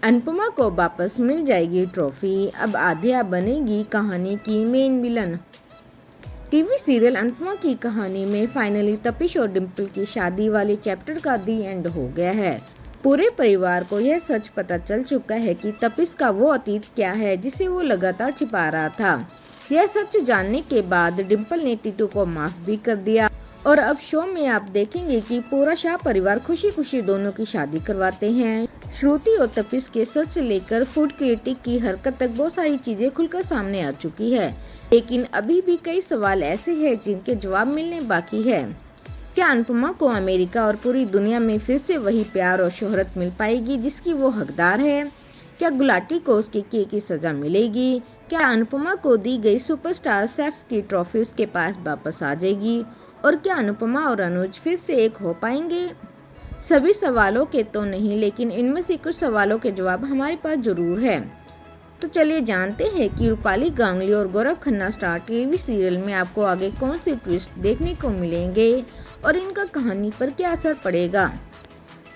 अनुपमा को वापस मिल जाएगी ट्रॉफी, अब आध्या बनेगी कहानी की main villain. TV serial Anupama की कहानी में फाइनली तपिश और डिम्पल की शादी वाले चैप्टर का दी एंड हो गया है। पूरे परिवार को यह सच पता चल चुका है कि तपिश का वो अतीत क्या है जिसे वो लगातार छिपा रहा था। यह सच जानने के बाद डिम्पल ने टीटू को माफ भी कर दिया और अब शो में आप देखेंगे कि पूरा शाह परिवार खुशी खुशी दोनों की शादी करवाते हैं। श्रुति और तपिश के सच से लेकर फूड क्रिटिक की हरकत तक बहुत सारी चीजें खुलकर सामने आ चुकी है, लेकिन अभी भी कई सवाल ऐसे हैं जिनके जवाब मिलने बाकी है। क्या अनुपमा को अमेरिका और पूरी दुनिया में फिर से वही प्यार और शोहरत मिल पाएगी जिसकी वो हकदार है? क्या गुलाटी को उसके किए की सजा मिलेगी? क्या अनुपमा को दी गई सुपरस्टार शेफ की ट्रॉफी उसके पास वापस आ जाएगी? और क्या अनुपमा और अनुज फिर से एक हो पाएंगे? सभी सवालों के तो नहीं, लेकिन इनमें से कुछ सवालों के जवाब हमारे पास जरूर है। तो चलिए जानते हैं कि रूपाली गांगुली और Gaurav Khanna star TV serial में आपको आगे कौन से ट्विस्ट देखने को मिलेंगे और इनका कहानी पर क्या असर पड़ेगा।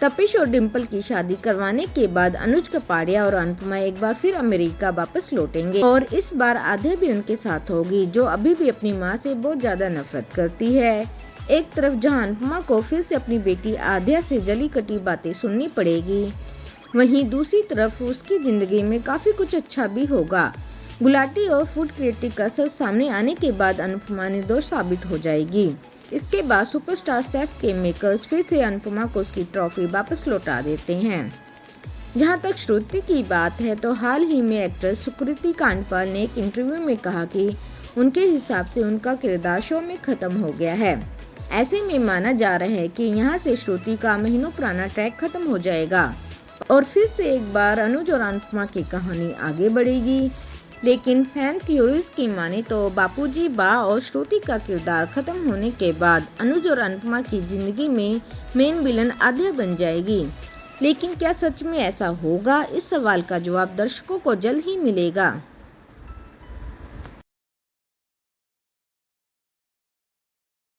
तपिश और डिम्पल की शादी करवाने के बाद अनुज कपाड़िया और अनुपमा एक बार फिर अमेरिका वापस लौटेंगे और इस बार आध्या भी उनके साथ होगी, जो अभी भी अपनी माँ से बहुत ज्यादा नफरत करती है। एक तरफ जहाँ अनुपमा को फिर से अपनी बेटी आध्या से जली कटी बातें सुननी पड़ेगी, वहीं दूसरी तरफ उसकी जिंदगी में काफी कुछ अच्छा भी होगा। गुलाटी और फूड क्रिटिक का सच सामने आने के बाद अनुपमा निर्दोष साबित हो जाएगी। इसके बाद सुपरस्टार शेफ के मेकर्स फिर से अनुपमा को उसकी ट्रॉफी वापस लौटा देते हैं। जहां तक श्रुति की बात है तो हाल ही में एक्ट्रेस सुकृति कांडपाल ने एक इंटरव्यू में कहा कि उनके हिसाब से उनका किरदार शो में खत्म हो गया है। ऐसे में माना जा रहा है कि यहां से श्रुति का महीनों पुराना ट्रैक खत्म हो जाएगा और फिर से एक बार अनुज और अनुपमा की कहानी आगे बढ़ेगी। लेकिन फैन थ्योरीज की माने तो बापूजी बा और श्रुति का किरदार खत्म होने के बाद अनुज और अनुपमा की जिंदगी में मेन विलन आध्या बन जाएगी। लेकिन क्या सच में ऐसा होगा? इस सवाल का जवाब दर्शकों को जल्द ही मिलेगा।